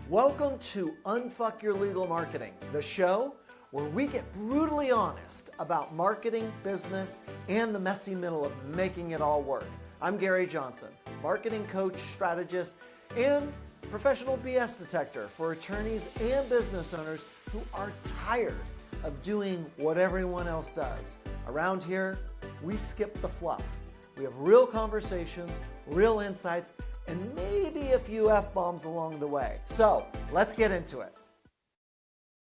Welcome to Unfuck Your Legal Marketing, the show where we get brutally honest about marketing, business, and the messy middle of making it all work. I'm Gary Johnson, marketing coach, strategist, and professional BS detector for attorneys and business owners who are tired of doing what everyone else does. Around here, we skip the fluff. We have real conversations, real insights, and maybe a few F-bombs along the way. So let's get into it.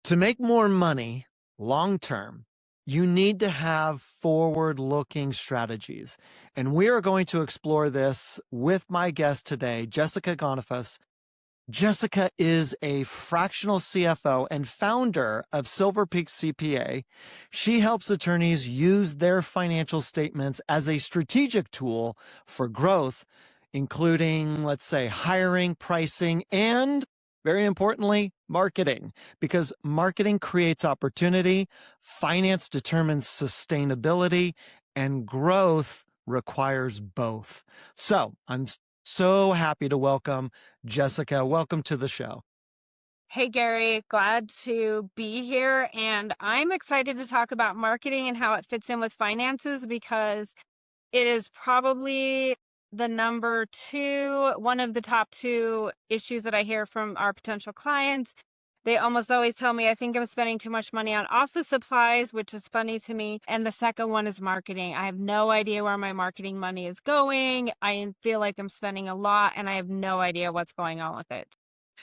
To make more money long-term, you need to have forward-looking strategies. And we are going to explore this with my guest today, Jessica Ganafis. Jessica is a fractional CFO and founder of Silver Peak CPA. She helps attorneys use their financial statements as a strategic tool for growth, including, let's say, hiring, pricing, and very importantly, marketing, because marketing creates opportunity, finance determines sustainability, and growth requires both. So I'm so happy to welcome Jessica. Welcome to the show. Hey, Gary, glad to be here. And I'm excited to talk about marketing and how it fits in with finances, because it is probably one of the top two issues that I hear from our potential clients. They almost always tell me, I think I'm spending too much money on office supplies, which is funny to me. And the second one is marketing. I have no idea where my marketing money is going. I feel like I'm spending a lot and I have no idea what's going on with it.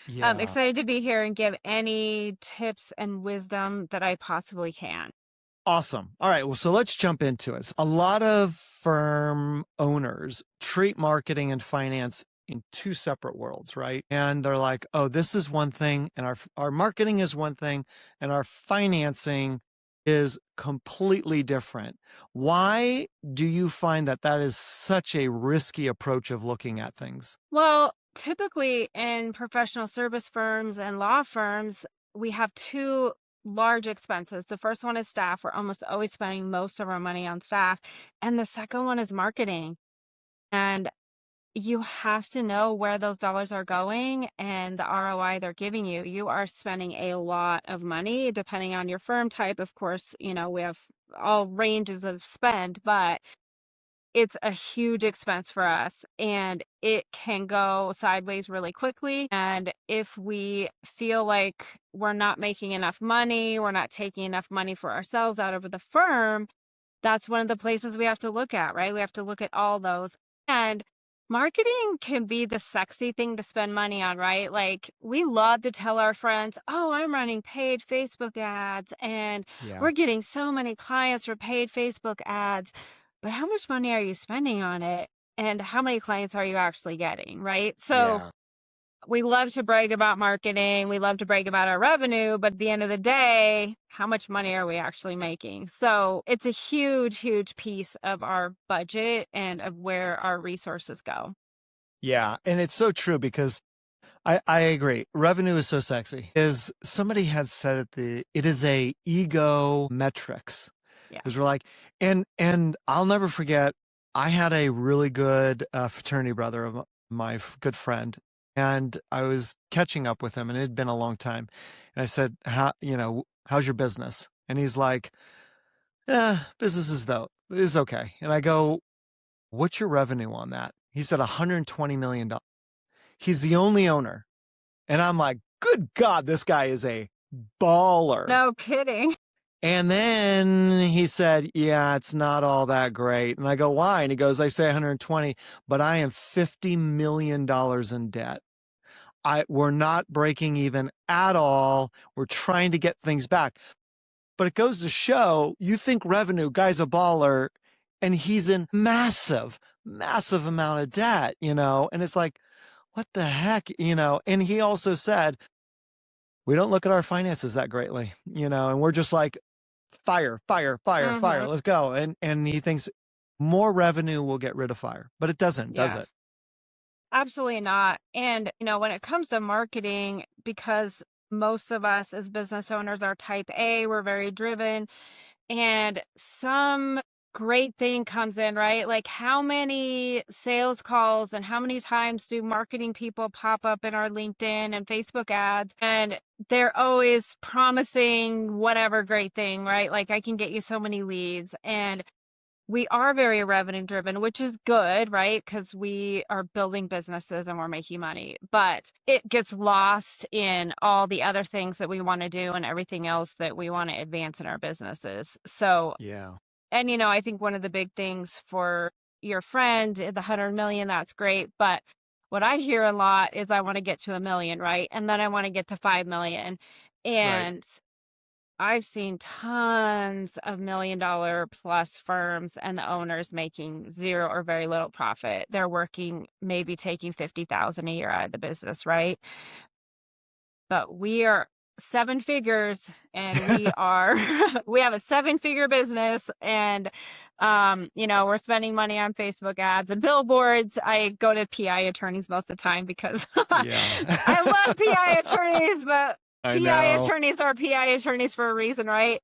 Yeah. I'm excited to be here and give any tips and wisdom that I possibly can. Awesome. All right. Well, so let's jump into it. A lot of firm owners treat marketing and finance in two separate worlds, right? And they're like, oh, this is one thing, and our marketing is one thing, and our financing is completely different. Why do you find that that is such a risky approach of looking at things? Well, typically in professional service firms and law firms, we have two large expenses. The first one is staff. We're almost always spending most of our money on staff. And the second one is marketing. And you have to know where those dollars are going and the ROI they're giving you. You are spending a lot of money depending on your firm type. Of course, we have all ranges of spend, but it's a huge expense for us and it can go sideways really quickly. And if we feel like we're not making enough money, we're not taking enough money for ourselves out of the firm, that's one of the places we have to look at, right? We have to look at all those. And marketing can be the sexy thing to spend money on, right? Like we love to tell our friends, oh, I'm running paid Facebook ads and we're getting so many clients for paid Facebook ads. But how much money are you spending on it? And how many clients are you actually getting, right? So we love to brag about marketing. We love to brag about our revenue. But at the end of the day, how much money are we actually making? So it's a huge, huge piece of our budget and of where our resources go. Yeah. And it's so true because I agree. Revenue is so sexy. As somebody had said it is a ego metrics. Yeah. Because we're like, and I'll never forget, I had a really good fraternity brother of my good friend, and I was catching up with him, and it had been a long time. And I said, how's your business? And he's like, business is okay. And I go, what's your revenue on that? He said $120 million. He's the only owner. And I'm like, good God, this guy is a baller. No kidding. And then he said, yeah, it's not all that great. And I go, why? And he goes, I say 120, but I am $50 million in debt. We're not breaking even at all. We're trying to get things back. But it goes to show, you think revenue, guy's a baller, and he's in massive, massive amount of debt, and it's like, what the heck, and he also said, we don't look at our finances that greatly, and we're just like, fire, let's go. And he thinks more revenue will get rid of fire, but it doesn't, does it? Absolutely not. And, when it comes to marketing, because most of us as business owners are type A, we're very driven, and some great thing comes in, right? Like how many sales calls and how many times do marketing people pop up in our LinkedIn and Facebook ads, and they're always promising whatever great thing, right? Like I can get you so many leads, and we are very revenue driven, which is good, right? Because we are building businesses and we're making money, but it gets lost in all the other things that we want to do and everything else that we want to advance in our businesses. So, Yeah. and I think one of the big things for your friend, the 100 million, that's great. But what I hear a lot is I want to get to 1 million, right? And then I want to get to 5 million. Right. And I've seen tons of $1 million plus firms and the owners making zero or very little profit. They're working, maybe taking 50,000 a year out of the business, right? But we are 7 figures, and we are we have a 7-figure business, and we're spending money on Facebook ads and billboards. I go to PI attorneys most of the time because Yeah. I love PI attorneys, but I PI know. attorneys are PI attorneys for a reason, right?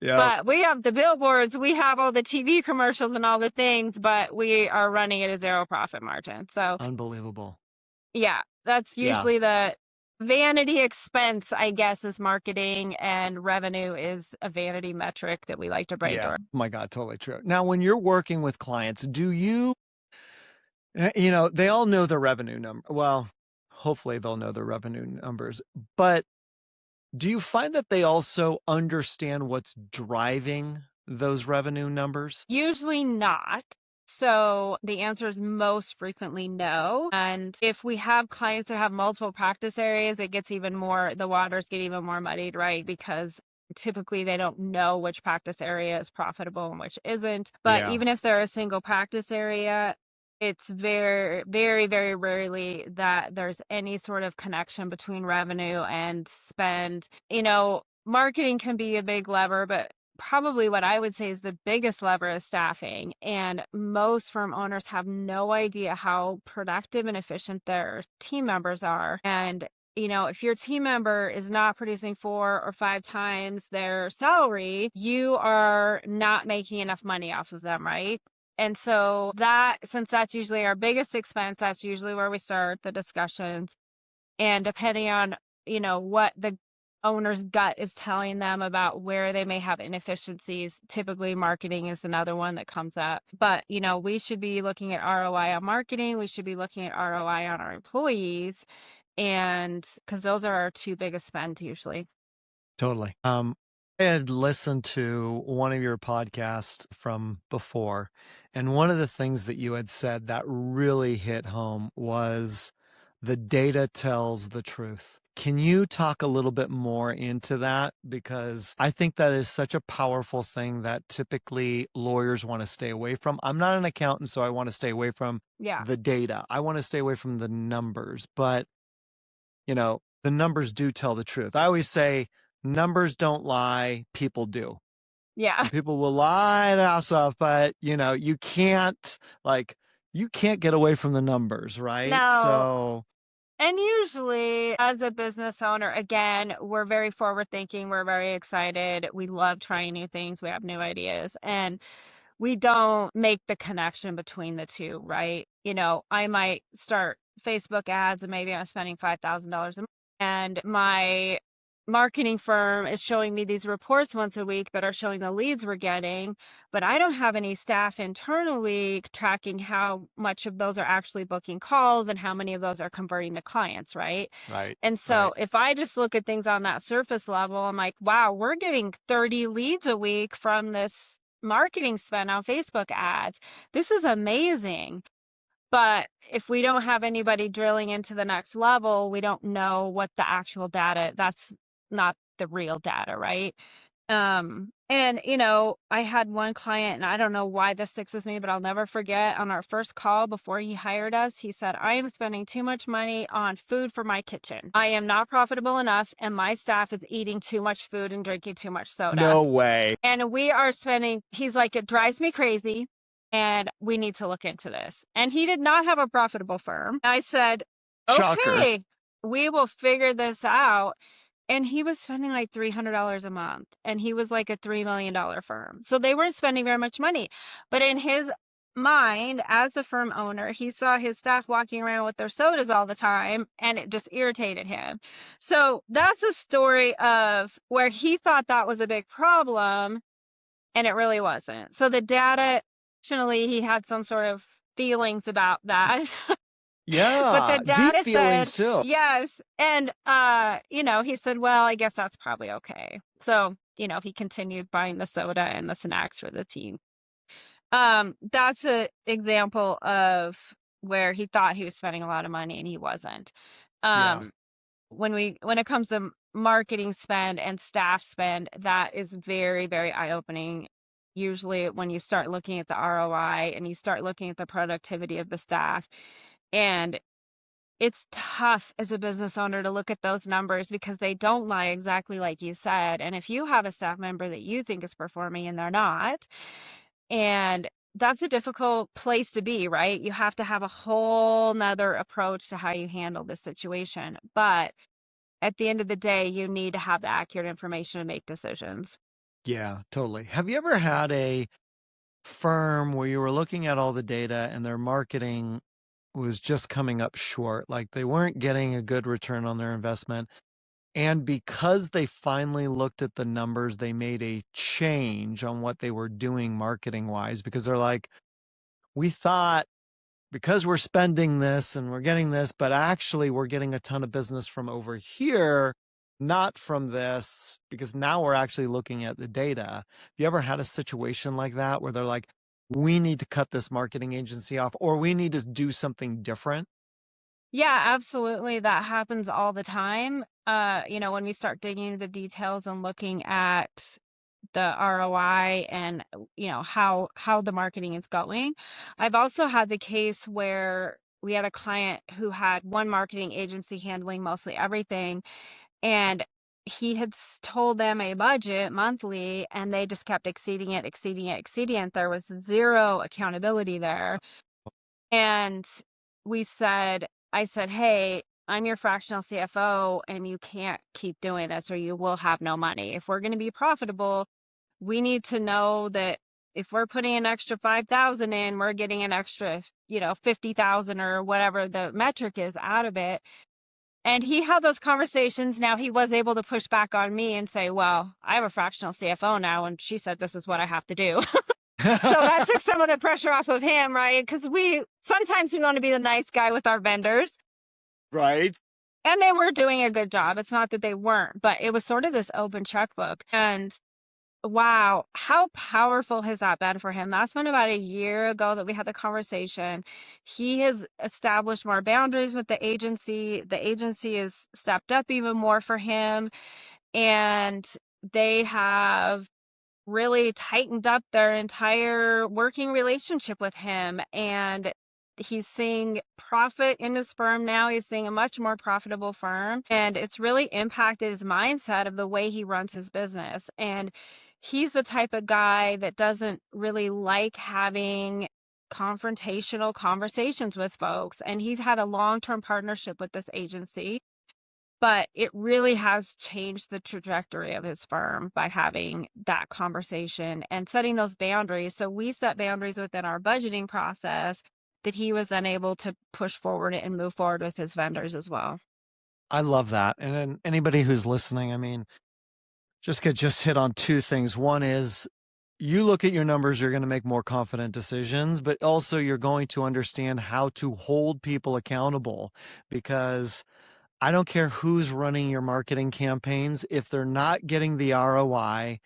Yeah. But we have the billboards, we have all the TV commercials and all the things, but we are running at a zero profit margin. So Unbelievable. yeah, that's Yeah. usually the vanity expense, I guess, is marketing, and revenue is a vanity metric that we like to brainstorm. Oh my God, totally true. Now, when you're working with clients, do you, they all know the revenue number. Well, hopefully they'll know the revenue numbers, but do you find that they also understand what's driving those revenue numbers? Usually not. So the answer is most frequently no. And if we have clients that have multiple practice areas, it gets even more, the waters get even more muddied, right? Because typically they don't know which practice area is profitable and which isn't. But Yeah. even if they're a single practice area, it's very, very, very rarely that there's any sort of connection between revenue and spend. Marketing can be a big lever, but probably what I would say is the biggest lever is staffing. And most firm owners have no idea how productive and efficient their team members are. And if your team member is not producing 4 or 5 times their salary, you are not making enough money off of them, right? And so since that's usually our biggest expense, that's usually where we start the discussions. And depending on, what the owner's gut is telling them about where they may have inefficiencies, typically marketing is another one that comes up. But, we should be looking at ROI on marketing. We should be looking at ROI on our employees. And because those are our 2 biggest spends usually. Totally. I had listened to one of your podcasts from before, and one of the things that you had said that really hit home was the data tells the truth. Can you talk a little bit more into that? Because I think that is such a powerful thing that typically lawyers want to stay away from. I'm not an accountant, so I want to stay away from the data. I want to stay away from the numbers, but the numbers do tell the truth. I always say numbers don't lie, people do. Yeah. And people will lie their ass off, but you can't get away from the numbers, right? No. So, and usually as a business owner, again, we're very forward thinking. We're very excited. We love trying new things. We have new ideas, and we don't make the connection between the two, right? I might start Facebook ads and maybe I'm spending $5,000 a month, and my marketing firm is showing me these reports once a week that are showing the leads we're getting, but I don't have any staff internally tracking how much of those are actually booking calls and how many of those are converting to clients, right? right. And so if I just look at things on that surface level, I'm like, wow, we're getting 30 leads a week from this marketing spend on Facebook ads. This is amazing. But if we don't have anybody drilling into the next level, we don't know what the actual data, that's not the real data, right? And I had one client, and I don't know why this sticks with me, but I'll never forget, on our first call before he hired us, he said, I am spending too much money on food for my kitchen. I am not profitable enough, and my staff is eating too much food and drinking too much soda. No way. And we are spending, he's like, it drives me crazy, and we need to look into this. And he did not have a profitable firm. I said, Shocker. okay, we will figure this out. and he was spending like $300 a month, and he was like a $3 million firm. So they weren't spending very much money. But in his mind, as the firm owner, he saw his staff walking around with their sodas all the time, and it just irritated him. So that's a story of where he thought that was a big problem, and it really wasn't. So the data, actually, he had some sort of feelings about that. But the Yeah, deep data said feelings too. yes. And, he said, well, I guess that's probably okay. So, he continued buying the soda and the snacks for the team. That's an example of where he thought he was spending a lot of money and he wasn't. Yeah. Um, when it comes to marketing spend and staff spend, that is very, very eye-opening. Usually when you start looking at the ROI and you start looking at the productivity of the staff, and it's tough as a business owner to look at those numbers because they don't lie exactly like you said. And if you have a staff member that you think is performing and they're not, and that's a difficult place to be, right? You have to have a whole nother approach to how you handle this situation. But at the end of the day, you need to have the accurate information to make decisions. Yeah, totally. Have you ever had a firm where you were looking at all the data and their marketing was just coming up short? Like they weren't getting a good return on their investment. And because they finally looked at the numbers, they made a change on what they were doing marketing wise because they're like, we thought because we're spending this and we're getting this, but actually we're getting a ton of business from over here, not from this, because now we're actually looking at the data. Have you ever had a situation like that where they're like, we need to cut this marketing agency off or we need to do something different? Yeah, absolutely. That happens all the time. When we start digging into the details and looking at the ROI and how the marketing is going. I've also had the case where we had a client who had one marketing agency handling mostly everything, and he had told them a budget monthly, and they just kept exceeding it, exceeding it, exceeding it. There was zero accountability there. And I said, hey, I'm your fractional CFO, and you can't keep doing this or you will have no money. If we're going to be profitable, we need to know that if we're putting an extra 5,000 in, we're getting an extra, 50,000 or whatever the metric is out of it. And he had those conversations. Now he was able to push back on me and say, well, I have a fractional CFO now, and she said this is what I have to do. So that took some of the pressure off of him, right? Because sometimes we want to be the nice guy with our vendors. Right. And they were doing a good job. It's not that they weren't, but it was sort of this open checkbook. And wow, how powerful has that been for him? That's been about a year ago that we had the conversation. He has established more boundaries with the agency. The agency has stepped up even more for him, and they have really tightened up their entire working relationship with him. And he's seeing profit in his firm now. He's seeing a much more profitable firm, and it's really impacted his mindset of the way he runs his business. And he's the type of guy that doesn't really like having confrontational conversations with folks. And he's had a long-term partnership with this agency, but it really has changed the trajectory of his firm by having that conversation and setting those boundaries. So we set boundaries within our budgeting process that he was then able to push forward and move forward with his vendors as well. I love that. And then anybody who's listening, I mean, just hit on two things. One is you look at your numbers, you're going to make more confident decisions, but also you're going to understand how to hold people accountable, because I don't care who's running your marketing campaigns. If they're not getting the ROI,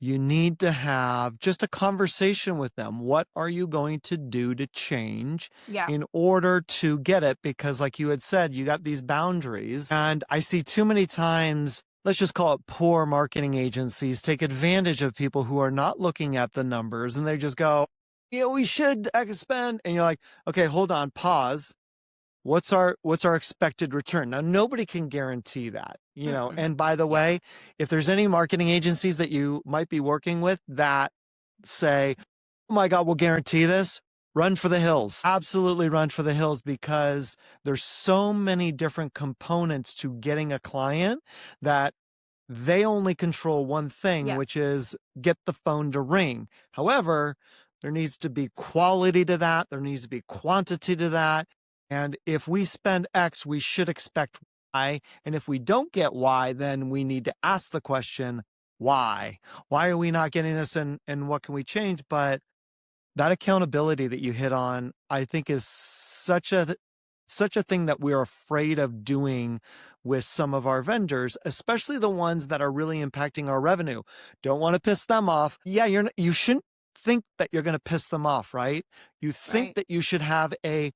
you need to have just a conversation with them. What are you going to do to change Yeah. in order to get it? Because like you had said, you got these boundaries, and I see too many times, let's just call it poor marketing agencies, take advantage of people who are not looking at the numbers, and they just go, yeah, we should spend. And you're like, okay, hold on, pause. What's our expected return? Now, nobody can guarantee that, and by the way, if there's any marketing agencies that you might be working with that say, oh my God, we'll guarantee this, run for the hills. Absolutely run for the hills, because there's so many different components to getting a client that they only control one thing, Yes. which is get the phone to ring. However, there needs to be quality to that. There needs to be quantity to that. And if we spend X, we should expect Y. And if we don't get Y, then we need to ask the question, why? Why are we not getting this, and what can we change? But that accountability that you hit on, I think, is such a thing that we're afraid of doing with some of our vendors, especially the ones that are really impacting our revenue. Don't want to piss them off. Yeah, you shouldn't think that you're going to piss them off, right? You think Right. that you should have a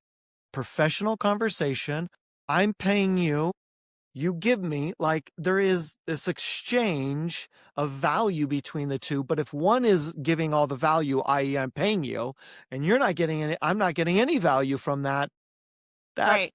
professional conversation. I'm paying you. You give me, like, there is this exchange of value between the two. But if one is giving all the value, i.e., I'm paying you, and you're not getting any, I'm not getting any value from that, Right.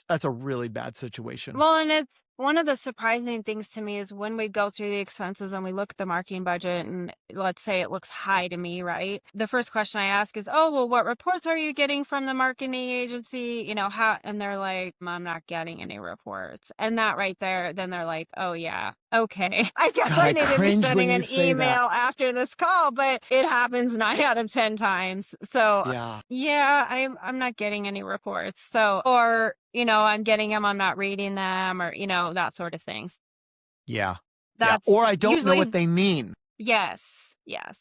that's a really bad situation. Well, and it's one of the surprising things to me is when we go through the expenses and we look at the marketing budget, and let's say it looks high to me, right? The first question I ask is, oh, well, what reports are you getting from the marketing agency? You know, how, and they're like, I'm not getting any reports. And that right there, then they're like, oh, yeah, okay. I guess God, I I need to be cringe when sending you an say that. email after this call, but it happens 9 out of 10 times. So Yeah. yeah, I'm not getting any reports. So, or, you know, I'm getting them, I'm not reading them, or, you know, that sort of things. Yeah. Yeah. That's Or I don't know what usually, they mean. yes, yes.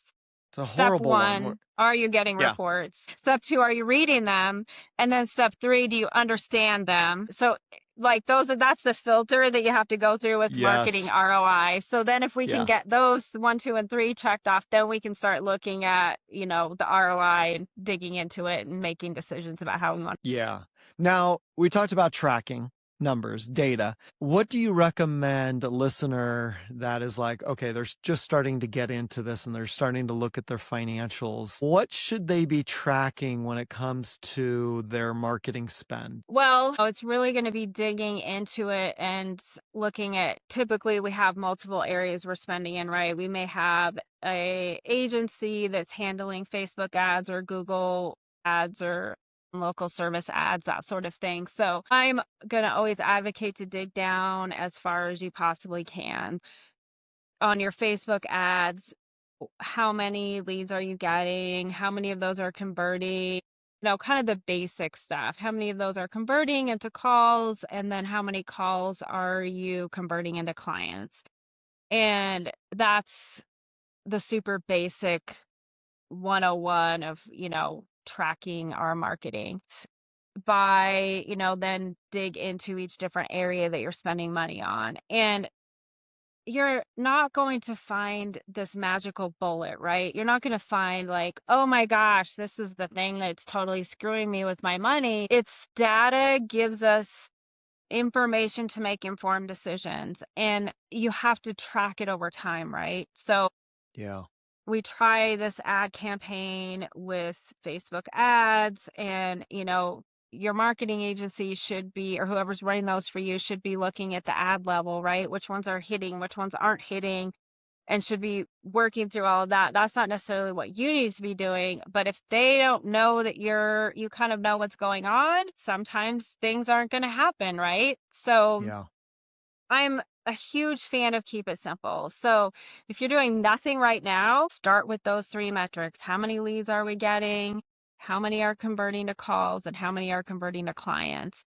It's a Step horrible one. 1, are you getting Yeah. reports? Step 2, are you reading them? And then step 3, do you understand them? So like that's the filter that you have to go through with marketing Yes. ROI. So then if we can Yeah. get those 1, 2, and 3 checked off, then we can start looking at, you know, the ROI and digging into it and making decisions about how we want. Yeah. Now, we talked about tracking numbers, data. What do you recommend a listener that is like, okay, they're just starting to get into this and they're starting to look at their financials? What should they be tracking when it comes to their marketing spend? Well, it's really going to be digging into it and looking at, typically we have multiple areas we're spending in, right? We may have a agency that's handling Facebook ads or Google ads or local service ads, that sort of thing. So I'm going to always advocate to dig down as far as you possibly can on your Facebook ads. How many leads are you getting? How many of those are converting? You know, kind of the basic stuff. How many of those are converting into calls? And then how many calls are you converting into clients? And that's the super basic 101 of, you know, tracking our marketing. By, you know, then dig into each different area that you're spending money on. And you're not going to find this magical bullet, right? You're not going to find like, oh my gosh, this is the thing that's totally screwing me with my money. It's data gives us information to make informed decisions, and you have to track it over time, right? So Yeah. we try this ad campaign with Facebook ads, and, you know, your marketing agency should be, or whoever's running those for you, should be looking at the ad level, right? Which ones are hitting, which ones aren't hitting, and should be working through all of that. That's not necessarily what you need to be doing, but if they don't know that you kind of know what's going on, sometimes things aren't going to happen, right? So Yeah. I'm a huge fan of keep it simple. So if you're doing nothing right now, start with those 3 metrics. How many leads are we getting? How many are converting to calls? And how many are converting to clients?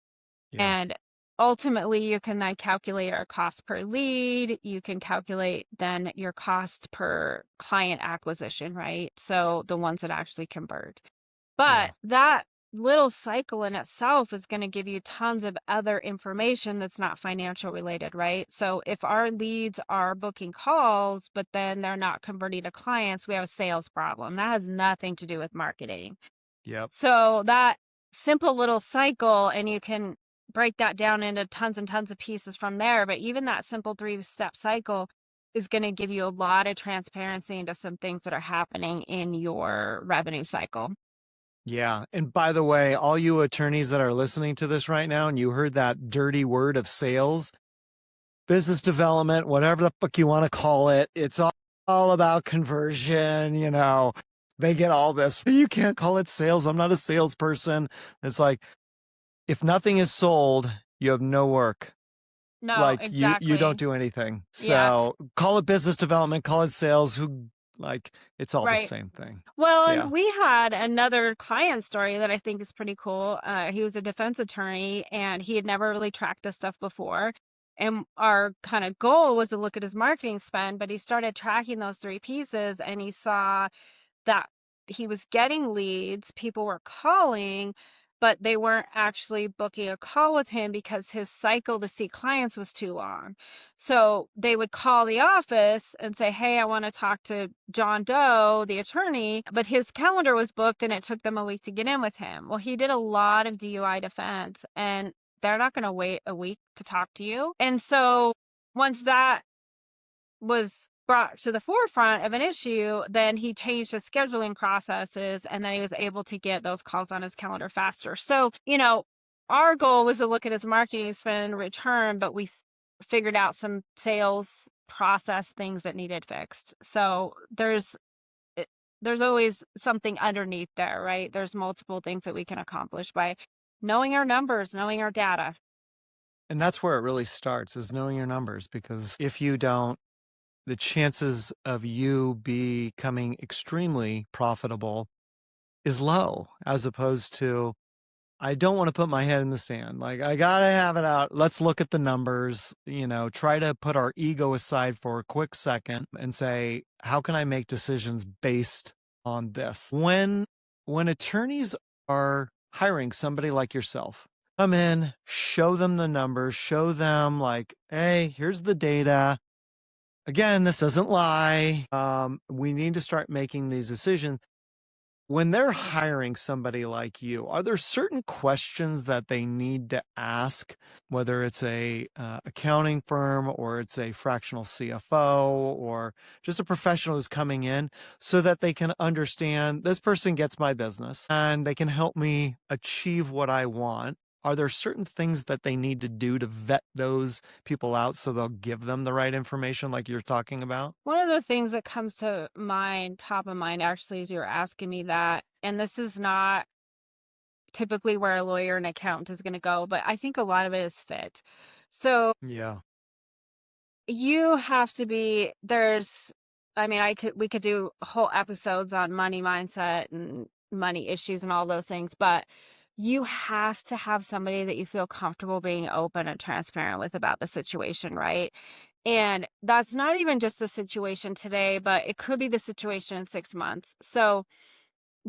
Yeah. And ultimately, you can then calculate our cost per lead. You can calculate then your cost per client acquisition, right? So the ones that actually convert. Yeah. But that little cycle in itself is going to give you tons of other information that's not financial related, right? So if our leads are booking calls, but then they're not converting to clients, we have a sales problem. That has nothing to do with marketing. Yep. So that simple little cycle, and you can break that down into tons and tons of pieces from there. But even that simple 3-step cycle is going to give you a lot of transparency into some things that are happening in your revenue cycle. Yeah. And by the way, all you attorneys that are listening to this right now, and you heard that dirty word of sales, business development, whatever the fuck you want to call it, it's all about conversion, you know. they get all this. You can't call it sales. I'm not a salesperson. It's like, if nothing is sold, you have no work. No, Like you don't exactly. do anything. Yeah, So call it business development, call it sales. It's all the right. same thing. Well, Yeah. and we had another client story that I think is pretty cool. He was a defense attorney and he had never really tracked this stuff before. And our kind of goal was to look at his marketing spend, but he started tracking those three pieces and he saw that he was getting leads, people were calling, but they weren't actually booking a call with him because his cycle to see clients was too long. So they would call the office and say, "Hey, I want to talk to John Doe, the attorney," but his calendar was booked and it took them a week to get in with him. Well, he did a lot of DUI defense and they're not going to wait a week to talk to you. And so once that was brought to the forefront of an issue, then he changed his scheduling processes and then he was able to get those calls on his calendar faster. So, our goal was to look at his marketing spend return, but we figured out some sales process things that needed fixed. So there's always something underneath there, right? There's multiple things that we can accomplish by knowing our numbers, knowing our data. And that's where it really starts, is knowing your numbers, because if you don't, the chances of you becoming extremely profitable is low, as opposed to, I don't want to put my head in the sand. Like, I got to have it out. Let's look at the numbers, try to put our ego aside for a quick second and say, how can I make decisions based on this? When attorneys are hiring somebody like yourself, come in, show them the numbers, show them like, hey, here's the data. Again, this doesn't lie. We need to start making these decisions. When they're hiring somebody like you, are there certain questions that they need to ask, whether it's a accounting firm or it's a fractional CFO or just a professional who's coming in, so that they can understand this person gets my business and they can help me achieve what I want? Are there certain things that they need to do to vet those people out so they'll give them the right information like you're talking about? One of the things that comes to mind, top of mind, actually, as you're asking me that, and this is not typically where a lawyer and accountant is going to go, but I think a lot of it is fit. So Yeah. you have to be, we could do whole episodes on money mindset and money issues and all those things, but you have to have somebody that you feel comfortable being open and transparent with about the situation, right? And that's not even just the situation today, but it could be the situation in 6 months. So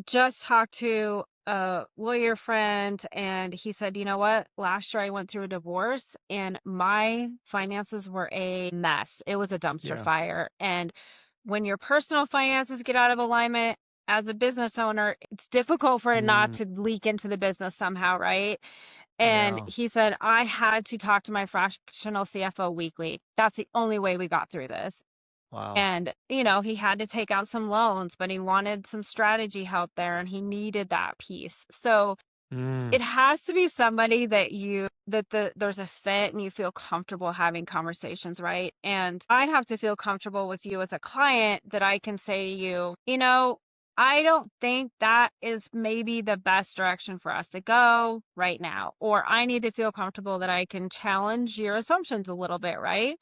just talked to a lawyer friend and he said, you know what? Last year I went through a divorce and my finances were a mess. It was a dumpster Yeah. fire. And when your personal finances get out of alignment as a business owner, it's difficult for it not Mm, to leak into the business somehow, right? And yeah. he said, I had to talk to my fractional CFO weekly. That's the only way we got through this. Wow. And, he had to take out some loans, but he wanted some strategy help there and he needed that piece. So Mm, it has to be somebody there's a fit and you feel comfortable having conversations, right? And I have to feel comfortable with you as a client that I can say to you, I don't think that is maybe the best direction for us to go right now. Or I need to feel comfortable that I can challenge your assumptions a little bit, right?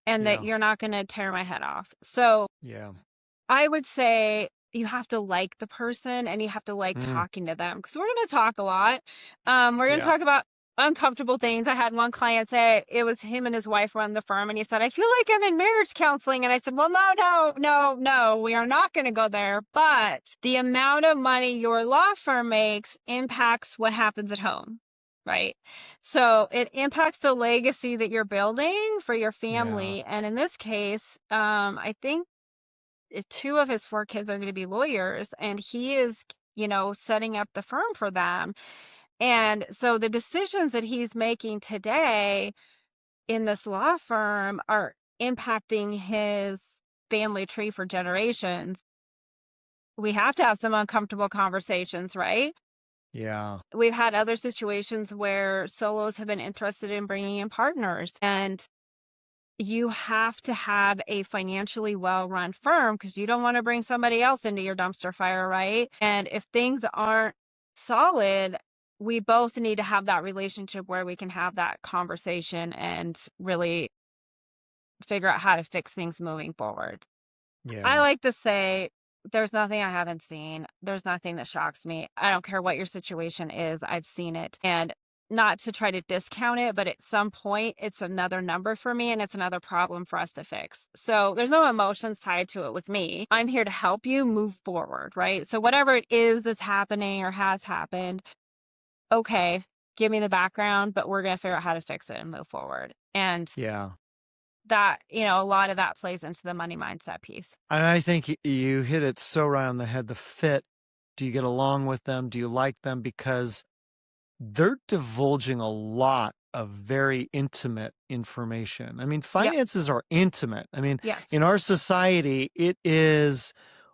And that yeah. you're not going to tear my head off. So Yeah. I would say you have to like the person and you have to like Mm, talking to them because we're going to talk a lot. We're going to yeah. talk about uncomfortable things. I had one client say it was him and his wife run the firm, and he said, I feel like I'm in marriage counseling. And I said, well, no, we are not going to go there. But the amount of money your law firm makes impacts what happens at home. Right. So it impacts the legacy that you're building for your Yeah. family. And in this case, I think two of his four kids are going to be lawyers and he is setting up the firm for them. And so the decisions that he's making today in this law firm are impacting his family tree for generations. We have to have some uncomfortable conversations, right? Yeah. We've had other situations where solos have been interested in bringing in partners, and you have to have a financially well-run firm because you don't want to bring somebody else into your dumpster fire, right? And if things aren't solid, we both need to have that relationship where we can have that conversation and really figure out how to fix things moving forward. I Yeah. like to say there's nothing I haven't seen. There's nothing that shocks me. I don't care what your situation is. I've seen it. And not to try to discount it, but at some point it's another number for me and it's another problem for us to fix. So there's no emotions tied to it with me. I'm here to help you move forward, right? So whatever it is that's happening or has happened, okay, give me the background, but we're going to figure out how to fix it and move forward. And Yeah. that, a lot of that plays into the money mindset piece. And I think you hit it so right on the head. The fit. Do you get along with them? Do you like them? Because they're divulging a lot of very intimate information. I mean, Yep. finances are intimate. I mean, Yes. in our society, it is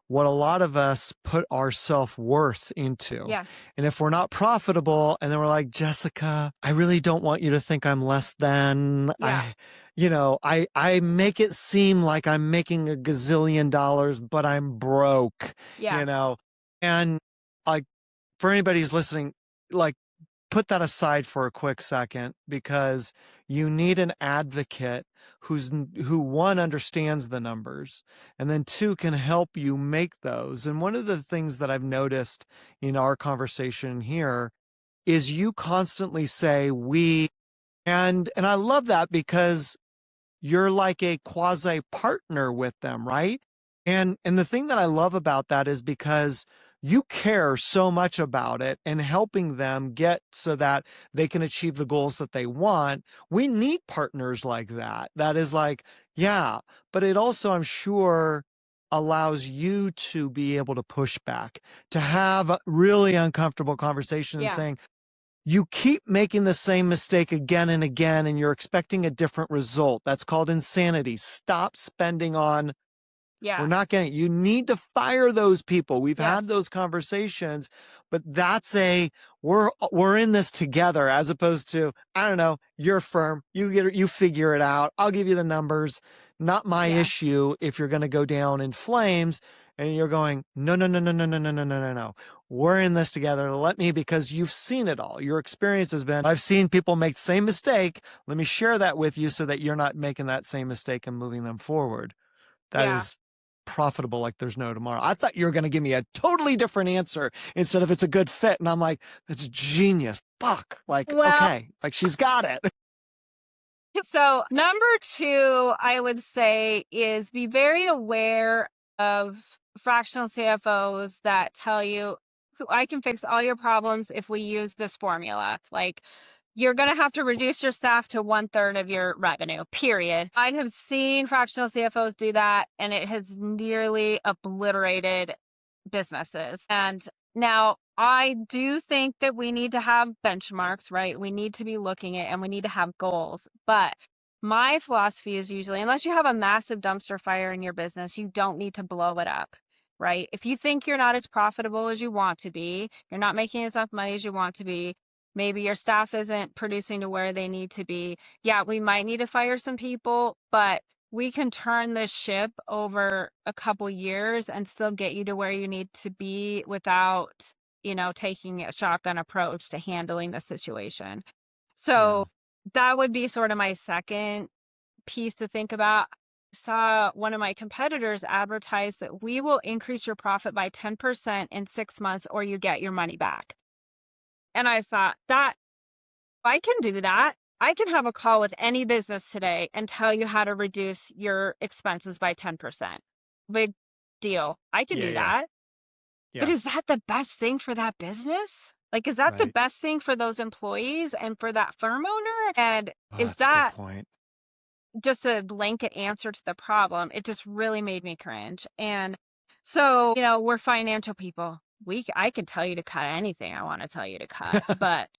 what a lot of us put our self-worth into. Yes. And if we're not profitable and then we're like, Jessica, I really don't want you to think I'm less than. Yeah. I make it seem like I'm making a gazillion dollars, but I'm broke, Yeah. and like for anybody who's listening, like put that aside for a quick second, because you need an advocate who one understands the numbers and then two can help you make those. And one of the things that I've noticed in our conversation here is you constantly say we, and I love that because you're like a quasi partner with them, right? And the thing that I love about that is because you care so much about it and helping them get so that they can achieve the goals that they want. We need partners like that. That is like, yeah, but it also, I'm sure, allows you to be able to push back, to have a really uncomfortable conversation and Yeah. saying, you keep making the same mistake again and again, and you're expecting a different result. That's called insanity. Stop spending on, we're Yeah. not getting it. You need to fire those people. We've had Yes. those conversations, but that's we're in this together, as opposed to, I don't know, your firm, you figure it out. I'll give you the numbers. Not my Yeah. issue if you're going to go down in flames. And you're going, no, no, no, no, no, no, no, no, no, no, no. We're in this together. Let me, because you've seen it all. Your experience has been, I've seen people make the same mistake. Let me share that with you so that you're not making that same mistake and moving them forward. That Yeah. is profitable like there's no tomorrow. I thought you were going to give me a totally different answer instead of it's a good fit. And I'm like, that's genius. Fuck. Like, Well, okay, like she's got it. so number two, I would say, is be very aware of fractional CFOs that tell you, I can fix all your problems if we use this formula. Like, you're going to have to reduce your staff to 1/3 of your revenue, period. I have seen fractional CFOs do that, and it has nearly obliterated businesses. And now I do think that we need to have benchmarks, right? We need to be looking at and we need to have goals. But my philosophy is usually, unless you have a massive dumpster fire in your business, you don't need to blow it up, right? If you think you're not as profitable as you want to be, you're not making as much money as you want to be, maybe your staff isn't producing to where they need to be. Yeah, we might need to fire some people, but we can turn this ship over a couple years and still get you to where you need to be without, taking a shotgun approach to handling the situation. Yeah. So that would be sort of my second piece to think about. Saw one of my competitors advertise that we will increase your profit by 10% in 6 months or you get your money back. And I thought that I can do that. I can have a call with any business today and tell you how to reduce your expenses by 10%. Big deal. I can Yeah. do Yeah. that. But Yeah. is that the best thing for that business? Like, is that the Right. best thing for those employees and for that firm owner? And Oh, is that's a good that point. just a blanket answer to the problem? It just really made me cringe. And so, we're financial people. I can tell you to cut anything I want to tell you to cut, but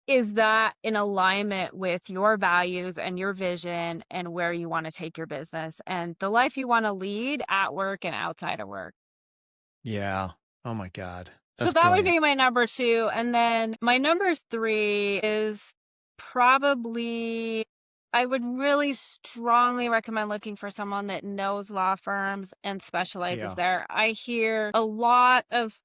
is that in alignment with your values and your vision and where you want to take your business and the life you want to lead at work and outside of work? Yeah. Oh my God. So That's that would brilliant. be my number two. And then my number three is probably I would really strongly recommend looking for someone that knows law firms and specializes Yeah. there. I hear on a lot of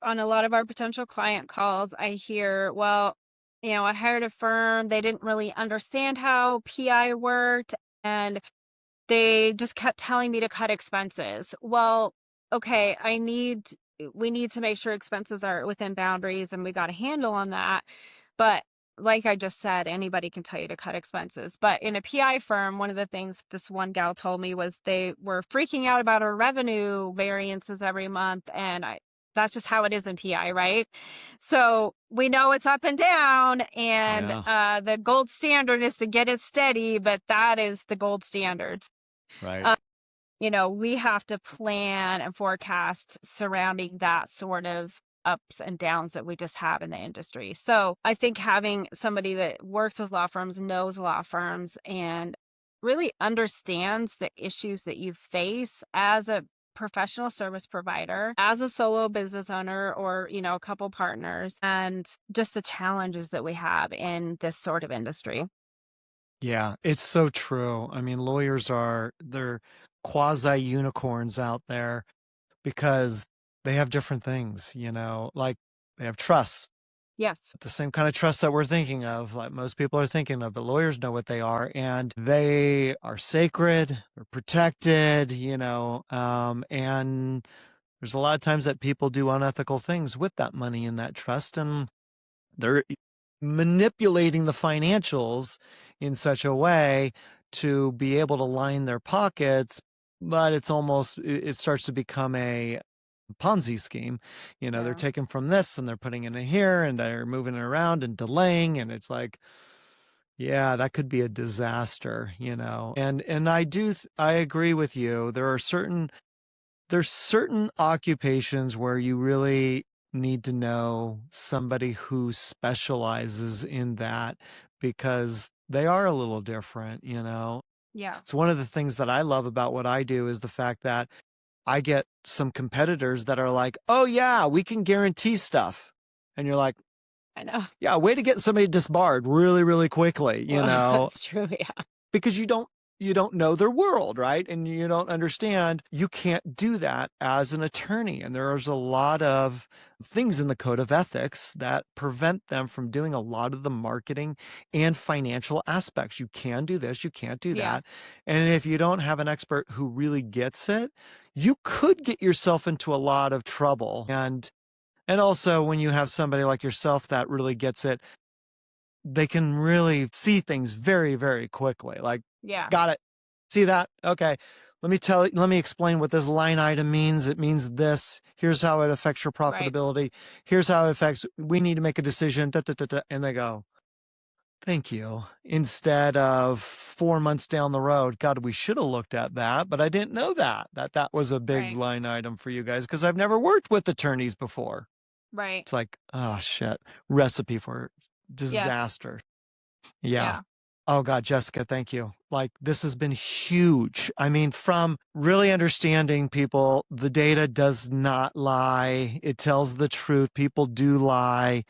our potential client calls, I hear, well, I hired a firm, they didn't really understand how PI worked, and they just kept telling me to cut expenses. Well, okay, we need to make sure expenses are within boundaries and we got a handle on that. But like I just said, anybody can tell you to cut expenses. But in a PI firm, one of the things this one gal told me was they were freaking out about our revenue variances every month. And that's just how it is in PI, right? So we know it's up and down, and Yeah. the gold standard is to get it steady, but that is the gold standard. Right. We have to plan and forecast surrounding that sort of ups and downs that we just have in the industry. So I think having somebody that works with law firms, knows law firms, and really understands the issues that you face as a professional service provider, as a solo business owner, or, a couple partners, and just the challenges that we have in this sort of industry. Yeah, it's so true. I mean, they're quasi unicorns out there because they have different things, like they have trust, Yes. the same kind of trust that we're thinking of, like most people are thinking of, but lawyers know what they are, and they are sacred, they're protected, and there's a lot of times that people do unethical things with that money and that trust, and they're manipulating the financials in such a way to be able to line their pockets, but it starts to become a Ponzi scheme. They're Yeah. taking from this and they're putting it in here and they're moving it around and delaying, and it's like, yeah, that could be a disaster, and I agree with you. There's certain occupations where you really need to know somebody who specializes in that because they are a little different. Yeah. So one of the things that I love about what I do is the fact that I get some competitors that are like, "Oh yeah, we can guarantee stuff." And you're like, I know. "Yeah, way to get somebody disbarred really, really quickly," Well, that's true. Yeah. because you don't know their world, right? And you don't understand. You can't do that as an attorney. And there's a lot of things in the code of ethics that prevent them from doing a lot of the marketing and financial aspects. You can do this, you can't do Yeah. that. And if you don't have an expert who really gets it, you could get yourself into a lot of trouble. And also when you have somebody like yourself that really gets it, they can really see things very, very quickly. Like, Yeah. got it. See that? Okay. Let me explain what this line item means. It means this. Here's how it affects your Right. profitability. Here's how it affects, we need to make a decision. Da, da, da, da. And they go, thank you. Instead of 4 months down the road, God, we should have looked at that, but I didn't know that was a big Right. line item for you guys because I've never worked with attorneys before. Right. It's like, oh shit, recipe for Yes. disaster. Yeah. Yeah. Oh God, Jessica, thank you. Like this has been huge. I mean, from really understanding people, the data does not lie. It tells the truth. People do lie.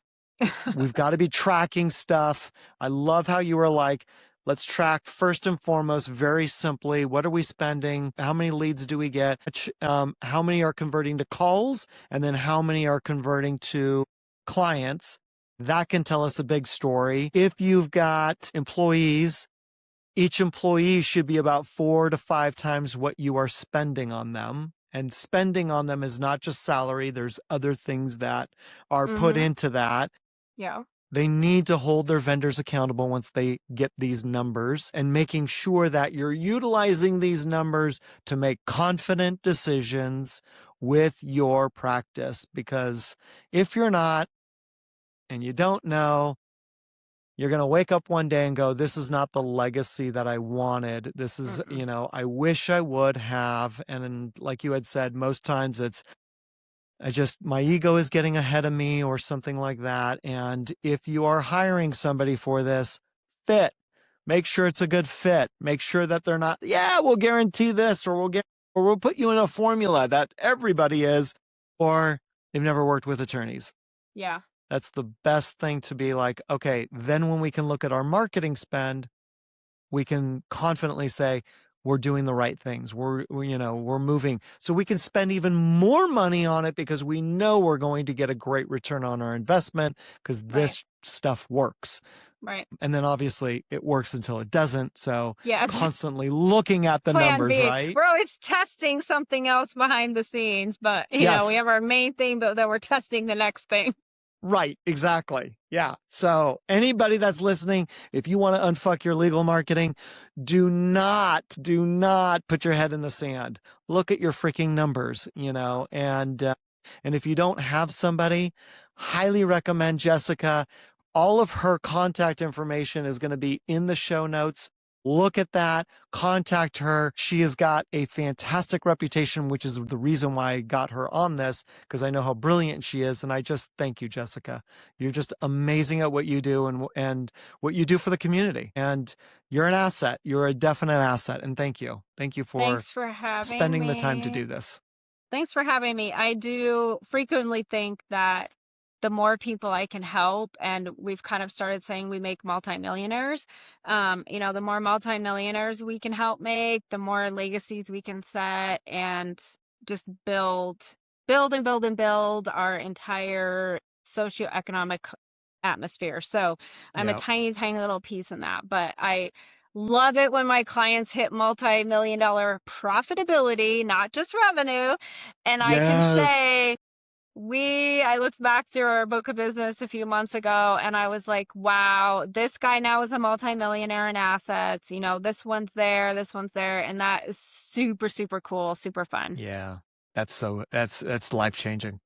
We've got to be tracking stuff. I love how you were like, let's track first and foremost, very simply, what are we spending? How many leads do we get? How many are converting to calls? And then how many are converting to clients? That can tell us a big story. If you've got employees, each employee should be about 4 to 5 times what you are spending on them. And spending on them is not just salary. There's other things that are put Mm-hmm. into that. Yeah. They need to hold their vendors accountable once they get these numbers, and making sure that you're utilizing these numbers to make confident decisions with your practice. Because if you're not, and you don't know, you're going to wake up one day and go, this is not the legacy that I wanted. This is, Mm-mm. I wish I would have. And like you had said, most times my ego is getting ahead of me or something like that. And if you are hiring somebody for this, make sure it's a good fit. Make sure that they're not, yeah, we'll guarantee this, or we'll put you in a formula that everybody is, or they've never worked with attorneys. Yeah. That's the best thing to be like, okay, then when we can look at our marketing spend, we can confidently say, we're doing the right things. We're moving. So we can spend even more money on it because we know we're going to get a great return on our investment because this stuff works. Right. And then obviously it works until it doesn't. So yes. constantly looking at the Plan numbers, B. right? We're always testing something else behind the scenes, but you know, we have our main thing, but then we're testing the next thing. Right, exactly. Yeah. So anybody that's listening, if you want to unfuck your legal marketing, do not put your head in the sand. Look at your freaking numbers, and if you don't have somebody, highly recommend Jessica. All of her contact information is going to be in the show notes. Look at that, contact her. She has got a fantastic reputation, which is the reason why I got her on this, because I know how brilliant she is. And I just thank you, Jessica. You're just amazing at what you do and what you do for the community. And you're an asset. You're a definite asset. And thank you. Thank you for spending the time to do this. Thanks for having me. I do frequently think that the more people I can help, and we've kind of started saying we make multimillionaires, the more multimillionaires we can help make, the more legacies we can set and just build our entire socioeconomic atmosphere. So I'm a tiny, tiny little piece in that, but I love it when my clients hit multi-million-dollar profitability, not just revenue. And I can say, I looked back through our book of business a few months ago and I was like, wow, this guy now is a multimillionaire in assets. This one's there. And that is super, super cool, super fun. Yeah. That's life-changing.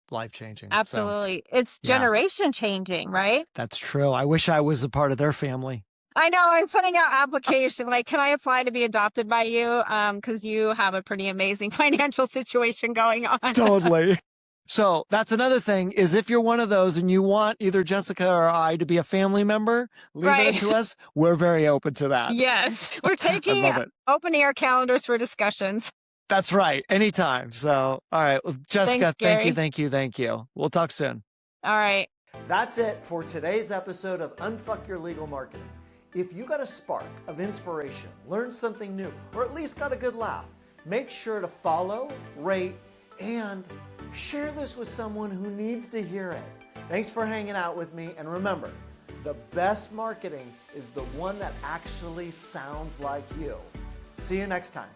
Absolutely. So, it's generation changing, right? That's true. I wish I was a part of their family. I know. I'm putting out application. Like, can I apply to be adopted by you? Because you have a pretty amazing financial situation going on. Totally. So that's another thing is if you're one of those and you want either Jessica or I to be a family member, leave it to us. We're very open to that. Yes. We're taking opening our calendars for discussions. That's right. Anytime. So, all right. Well, Jessica, thank you. We'll talk soon. All right. That's it for today's episode of Unfuck Your Legal Marketing. If you got a spark of inspiration, learned something new, or at least got a good laugh, make sure to follow, rate, and share this with someone who needs to hear it. Thanks for hanging out with me. And remember, the best marketing is the one that actually sounds like you. See you next time.